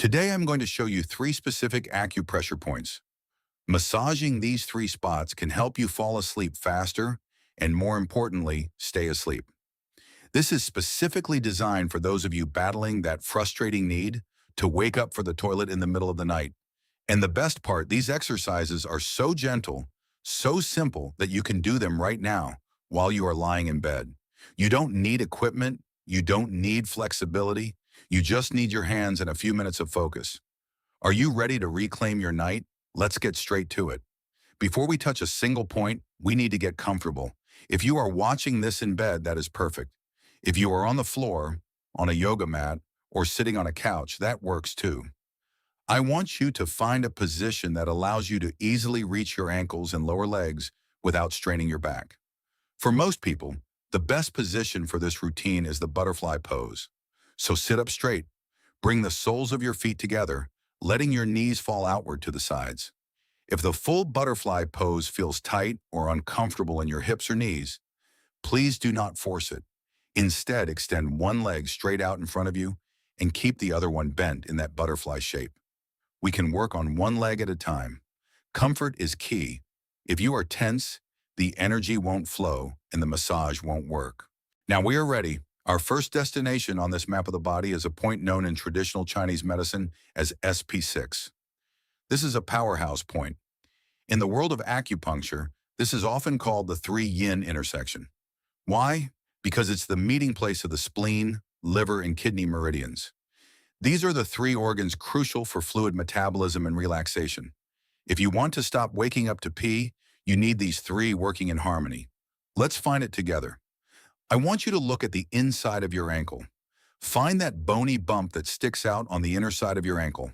Today, I'm going to show you 3 specific acupressure points. Massaging these 3 spots can help you fall asleep faster and, more importantly, stay asleep. This is specifically designed for those of you battling that frustrating need to wake up for the toilet in the middle of the night. And the best part, these exercises are so gentle, so simple that you can do them right now while you are lying in bed. You don't need equipment. You don't need flexibility. You just need your hands and a few minutes of focus. Are you ready to reclaim your night? Let's get straight to it. Before we touch a single point, we need to get comfortable. If you are watching this in bed, that is perfect. If you are on the floor, on a yoga mat, or sitting on a couch, that works too. I want you to find a position that allows you to easily reach your ankles and lower legs without straining your back. For most people, the best position for this routine is the butterfly pose. So sit up straight. Bring the soles of your feet together, letting your knees fall outward to the sides. If the full butterfly pose feels tight or uncomfortable in your hips or knees, please do not force it. Instead, extend one leg straight out in front of you and keep the other one bent in that butterfly shape. We can work on one leg at a time. Comfort is key. If you are tense, the energy won't flow and the massage won't work. Now we are ready. Our first destination on this map of the body is a point known in traditional Chinese medicine as SP6. This is a powerhouse point. In the world of acupuncture, this is often called the 3 yin intersection. Why? Because it's the meeting place of the spleen, liver, and kidney meridians. These are the 3 organs crucial for fluid metabolism and relaxation. If you want to stop waking up to pee, you need these 3 working in harmony. Let's find it together. I want you to look at the inside of your ankle. Find that bony bump that sticks out on the inner side of your ankle.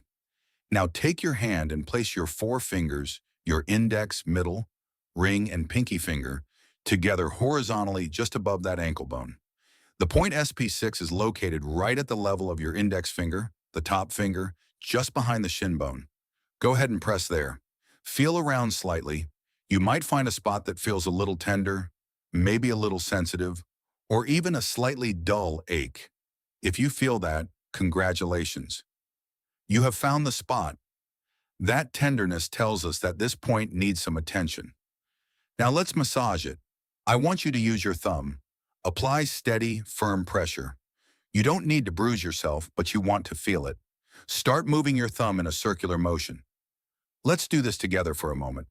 Now take your hand and place your 4 fingers, your index, middle, ring, and pinky finger, together horizontally just above that ankle bone. The point SP6 is located right at the level of your index finger, the top finger, just behind the shin bone. Go ahead and press there. Feel around slightly. You might find a spot that feels a little tender, maybe a little sensitive, or even a slightly dull ache. If you feel that, congratulations. You have found the spot. That tenderness tells us that this point needs some attention. Now let's massage it. I want you to use your thumb. Apply steady, firm pressure. You don't need to bruise yourself, but you want to feel it. Start moving your thumb in a circular motion. Let's do this together for a moment.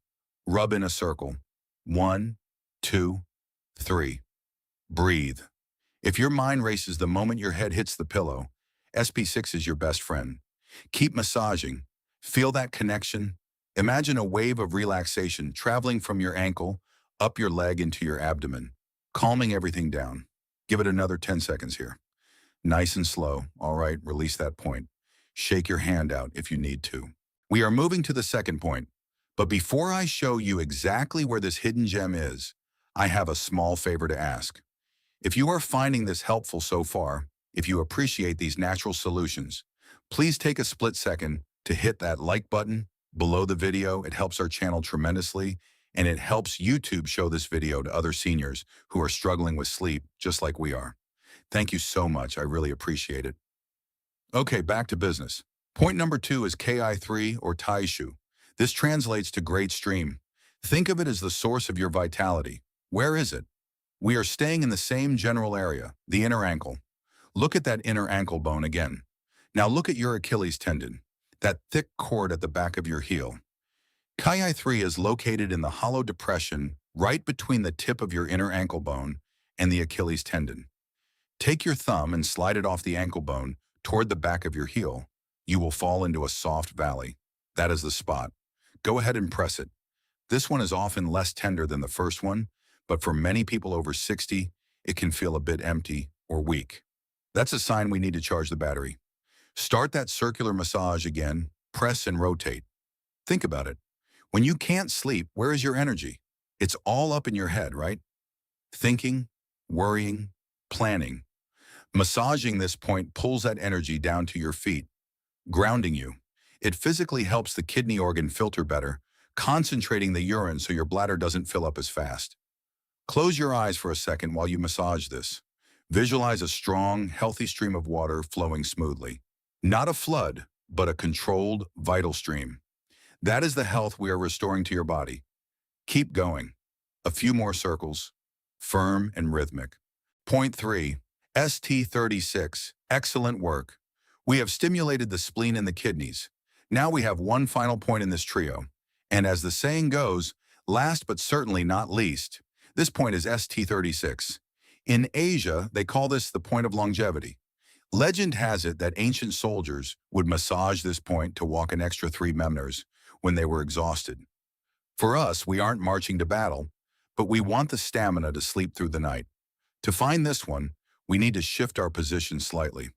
Rub in a circle. 1, 2, 3. Breathe. If your mind races the moment your head hits the pillow, SP6 is your best friend. Keep massaging. Feel that connection. Imagine a wave of relaxation traveling from your ankle, up your leg into your abdomen, calming everything down. Give it another 10 seconds here. Nice and slow. All right, release that point. Shake your hand out if you need to. We are moving to the second point. But before I show you exactly where this hidden gem is, I have a small favor to ask. If you are finding this helpful so far, if you appreciate these natural solutions, please take a split second to hit that like button below the video. It helps our channel tremendously, and it helps YouTube show this video to other seniors who are struggling with sleep, just like we are. Thank you so much. I really appreciate it. Okay, back to business. Point number 2 is Ki3 or Taishu. This translates to great stream. Think of it as the source of your vitality. Where is it? We are staying in the same general area, the inner ankle. Look at that inner ankle bone again. Now look at your Achilles tendon, that thick cord at the back of your heel. Ki3 is located in the hollow depression right between the tip of your inner ankle bone and the Achilles tendon. Take your thumb and slide it off the ankle bone toward the back of your heel. You will fall into a soft valley. That is the spot. Go ahead and press it. This one is often less tender than the first one, but for many people over 60, it can feel a bit empty or weak. That's a sign we need to charge the battery. Start that circular massage again, press and rotate. Think about it. When you can't sleep, where is your energy? It's all up in your head, right? Thinking, worrying, planning. Massaging this point pulls that energy down to your feet, grounding you. It physically helps the kidney organ filter better, concentrating the urine so your bladder doesn't fill up as fast. Close your eyes for a second while you massage this. Visualize a strong, healthy stream of water flowing smoothly. Not a flood, but a controlled, vital stream. That is the health we are restoring to your body. Keep going. A few more circles, firm and rhythmic. Point 3. ST36. Excellent work. We have stimulated the spleen and the kidneys. Now we have one final point in this trio. And as the saying goes, last but certainly not least, this point is ST36. In Asia, they call this the point of longevity. Legend has it that ancient soldiers would massage this point to walk an extra 3 members when they were exhausted. For us, we aren't marching to battle, but we want the stamina to sleep through the night. To find this one, we need to shift our position slightly.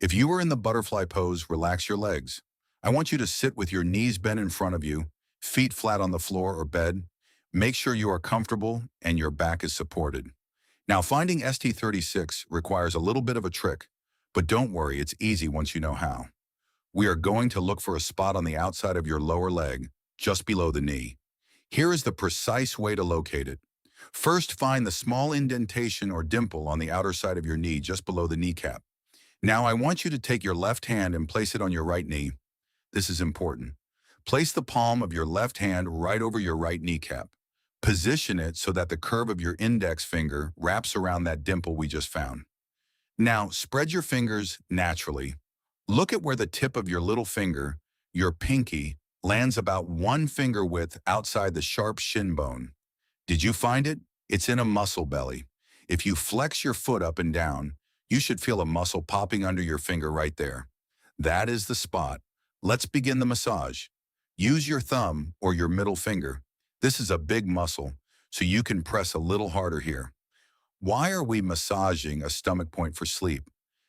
If you are in the butterfly pose, relax your legs. I want you to sit with your knees bent in front of you, feet flat on the floor or bed. Make sure you are comfortable and your back is supported. Now, finding ST36 requires a little bit of a trick, but don't worry, it's easy once you know how. We are going to look for a spot on the outside of your lower leg, just below the knee. Here is the precise way to locate it. First, find the small indentation or dimple on the outer side of your knee, just below the kneecap. Now, I want you to take your left hand and place it on your right knee. This is important. Place the palm of your left hand right over your right kneecap. Position it so that the curve of your index finger wraps around that dimple we just found. Now, spread your fingers naturally. Look at where the tip of your little finger, your pinky, lands about 1 finger width outside the sharp shin bone. Did you find it? It's in a muscle belly. If you flex your foot up and down, you should feel a muscle popping under your finger right there. That is the spot. Let's begin the massage. Use your thumb or your middle finger. This is a big muscle, so you can press a little harder here. Why are we massaging a stomach point for sleep?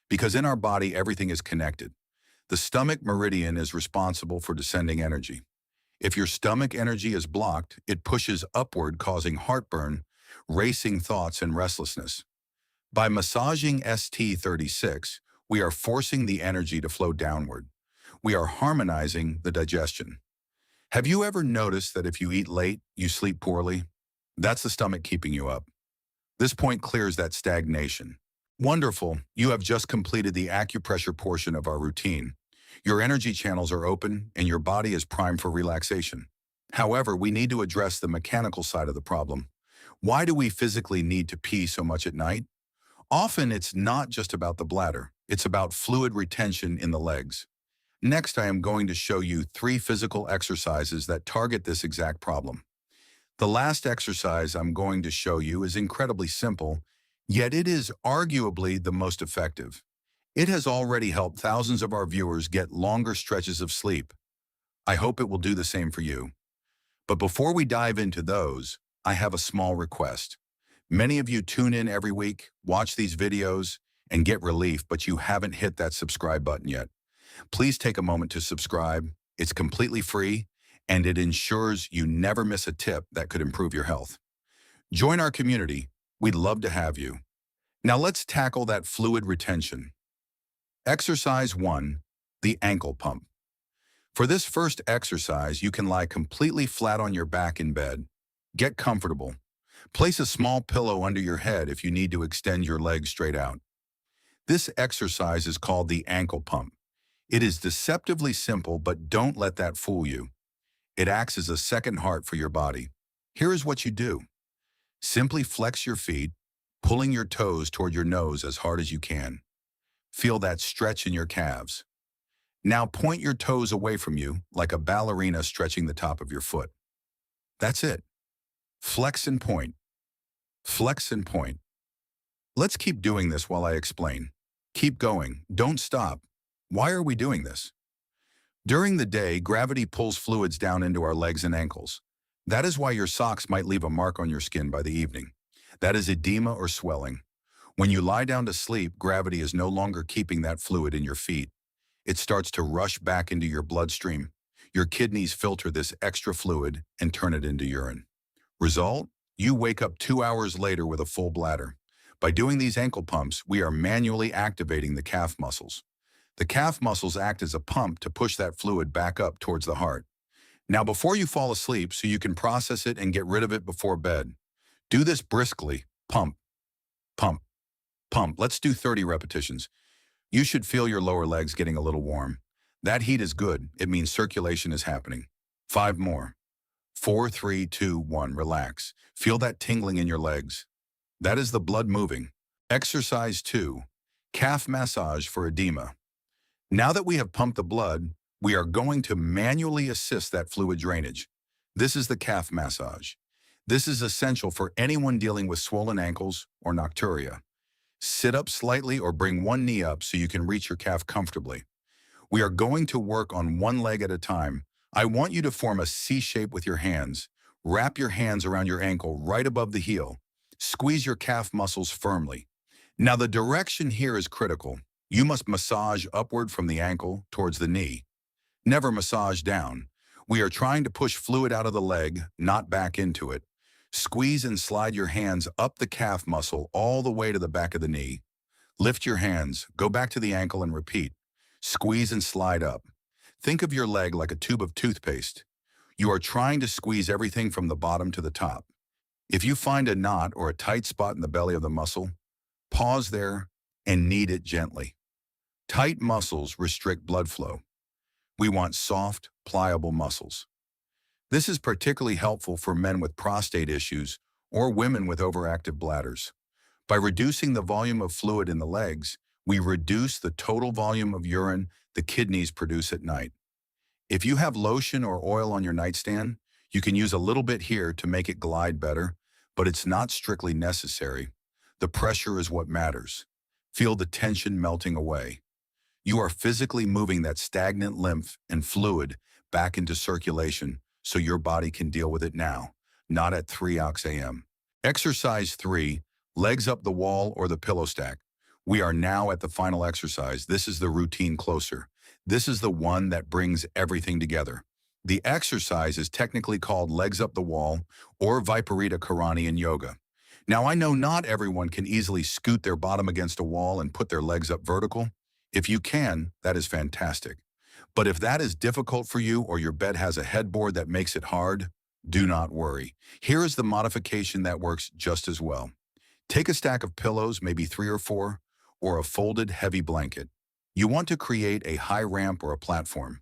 Because in our body, everything is connected. The stomach meridian is responsible for descending energy. If your stomach energy is blocked, it pushes upward, causing heartburn, racing thoughts, and restlessness. By massaging ST36, we are forcing the energy to flow downward. We are harmonizing the digestion. Have you ever noticed that if you eat late, you sleep poorly? That's the stomach keeping you up. This point clears that stagnation. Wonderful, you have just completed the acupressure portion of our routine. Your energy channels are open and your body is primed for relaxation. However, we need to address the mechanical side of the problem. Why do we physically need to pee so much at night? Often it's not just about the bladder, it's about fluid retention in the legs. Next, I am going to show you 3 physical exercises that target this exact problem. The last exercise I'm going to show you is incredibly simple, yet it is arguably the most effective. It has already helped thousands of our viewers get longer stretches of sleep. I hope it will do the same for you. But before we dive into those, I have a small request. Many of you tune in every week, watch these videos, and get relief, but you haven't hit that subscribe button yet. Please take a moment to subscribe. It's completely free, and it ensures you never miss a tip that could improve your health. Join our community. We'd love to have you. Now let's tackle that fluid retention. Exercise 1, the ankle pump. For this first exercise, you can lie completely flat on your back in bed. Get comfortable. Place a small pillow under your head if you need to extend your legs straight out. This exercise is called the ankle pump. It is deceptively simple, but don't let that fool you. It acts as a second heart for your body. Here is what you do. Simply flex your feet, pulling your toes toward your nose as hard as you can. Feel that stretch in your calves. Now point your toes away from you like a ballerina stretching the top of your foot. That's it. Flex and point. Flex and point. Let's keep doing this while I explain. Keep going. Don't stop. Why are we doing this? During the day, gravity pulls fluids down into our legs and ankles. That is why your socks might leave a mark on your skin by the evening. That is edema or swelling. When you lie down to sleep, gravity is no longer keeping that fluid in your feet. It starts to rush back into your bloodstream. Your kidneys filter this extra fluid and turn it into urine. Result? You wake up 2 hours later with a full bladder. By doing these ankle pumps, we are manually activating the calf muscles. The calf muscles act as a pump to push that fluid back up towards the heart. Now, before you fall asleep, so you can process it and get rid of it before bed, do this briskly. Pump, pump, pump. Let's do 30 repetitions. You should feel your lower legs getting a little warm. That heat is good. It means circulation is happening. 5 more. 4, 3, 2, 1. Relax. Feel that tingling in your legs. That is the blood moving. Exercise 2. Calf massage for edema. Now that we have pumped the blood, we are going to manually assist that fluid drainage. This is the calf massage. This is essential for anyone dealing with swollen ankles or nocturia. Sit up slightly or bring one knee up so you can reach your calf comfortably. We are going to work on one leg at a time. I want you to form a C shape with your hands. Wrap your hands around your ankle right above the heel. Squeeze your calf muscles firmly. Now the direction here is critical. You must massage upward from the ankle towards the knee. Never massage down. We are trying to push fluid out of the leg, not back into it. Squeeze and slide your hands up the calf muscle all the way to the back of the knee. Lift your hands, go back to the ankle and repeat. Squeeze and slide up. Think of your leg like a tube of toothpaste. You are trying to squeeze everything from the bottom to the top. If you find a knot or a tight spot in the belly of the muscle, pause there and knead it gently. Tight muscles restrict blood flow. We want soft, pliable muscles. This is particularly helpful for men with prostate issues or women with overactive bladders. By reducing the volume of fluid in the legs, we reduce the total volume of urine the kidneys produce at night. If you have lotion or oil on your nightstand, you can use a little bit here to make it glide better, but it's not strictly necessary. The pressure is what matters. Feel the tension melting away. You are physically moving that stagnant lymph and fluid back into circulation so your body can deal with it now, not at 3 a.m. Exercise 3, legs up the wall or the pillow stack. We are now at the final exercise. This is the routine closer. This is the one that brings everything together. The exercise is technically called legs up the wall or Viparita Karani in yoga. Now I know not everyone can easily scoot their bottom against a wall and put their legs up vertical. If you can, that is fantastic. But if that is difficult for you or your bed has a headboard that makes it hard, do not worry. Here is the modification that works just as well. Take a stack of pillows, maybe 3 or 4, or a folded heavy blanket. You want to create a high ramp or a platform.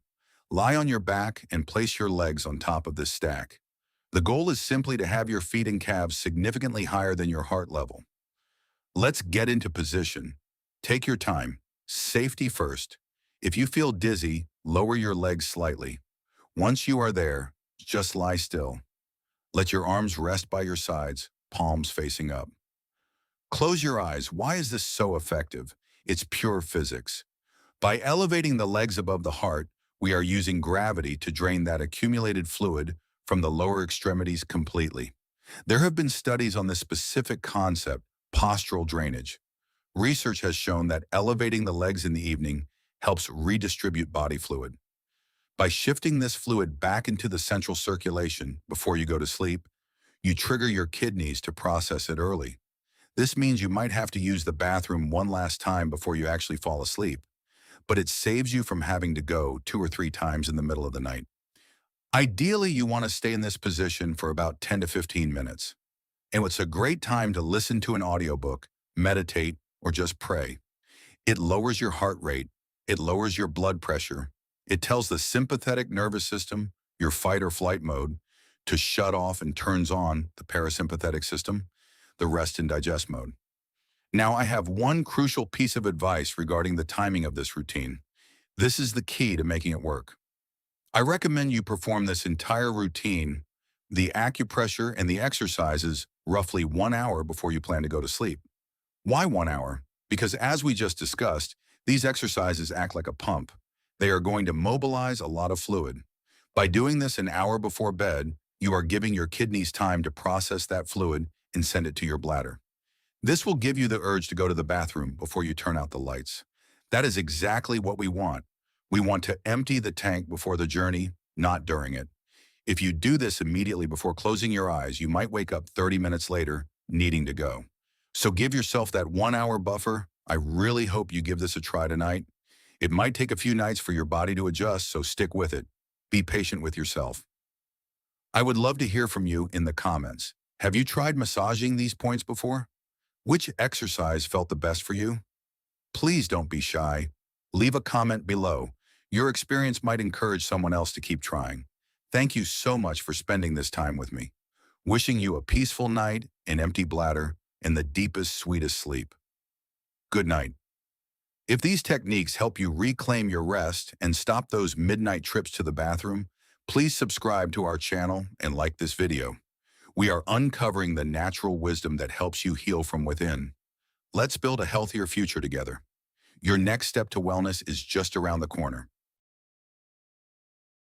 Lie on your back and place your legs on top of this stack. The goal is simply to have your feet and calves significantly higher than your heart level. Let's get into position. Take your time. Safety first. If you feel dizzy, lower your legs slightly. Once you are there, just lie still. Let your arms rest by your sides, palms facing up. Close your eyes. Why is this so effective? It's pure physics. By elevating the legs above the heart, we are using gravity to drain that accumulated fluid from the lower extremities completely. There have been studies on this specific concept, postural drainage. Research has shown that elevating the legs in the evening helps redistribute body fluid. By shifting this fluid back into the central circulation before you go to sleep, you trigger your kidneys to process it early. This means you might have to use the bathroom one last time before you actually fall asleep, but it saves you from having to go 2 or 3 times in the middle of the night. Ideally, you want to stay in this position for about 10 to 15 minutes. And it's a great time to listen to an audiobook, meditate, or just pray. It lowers your heart rate. It lowers your blood pressure. It tells the sympathetic nervous system, your fight or flight mode, to shut off and turns on the parasympathetic system, the rest and digest mode. Now I have one crucial piece of advice regarding the timing of this routine. This is the key to making it work. I recommend you perform this entire routine, the acupressure and the exercises, roughly 1 hour before you plan to go to sleep. Why 1 hour? Because as we just discussed, these exercises act like a pump. They are going to mobilize a lot of fluid. By doing this an hour before bed, you are giving your kidneys time to process that fluid and send it to your bladder. This will give you the urge to go to the bathroom before you turn out the lights. That is exactly what we want. We want to empty the tank before the journey, not during it. If you do this immediately before closing your eyes, you might wake up 30 minutes later, needing to go. So give yourself that 1 hour buffer. I really hope you give this a try tonight. It might take a few nights for your body to adjust, so stick with it. Be patient with yourself. I would love to hear from you in the comments. Have you tried massaging these points before? Which exercise felt the best for you? Please don't be shy. Leave a comment below. Your experience might encourage someone else to keep trying. Thank you so much for spending this time with me. Wishing you a peaceful night, an empty bladder, and the deepest, sweetest sleep. Good night. If these techniques help you reclaim your rest and stop those midnight trips to the bathroom, please subscribe to our channel and like this video. We are uncovering the natural wisdom that helps you heal from within. Let's build a healthier future together. Your next step to wellness is just around the corner.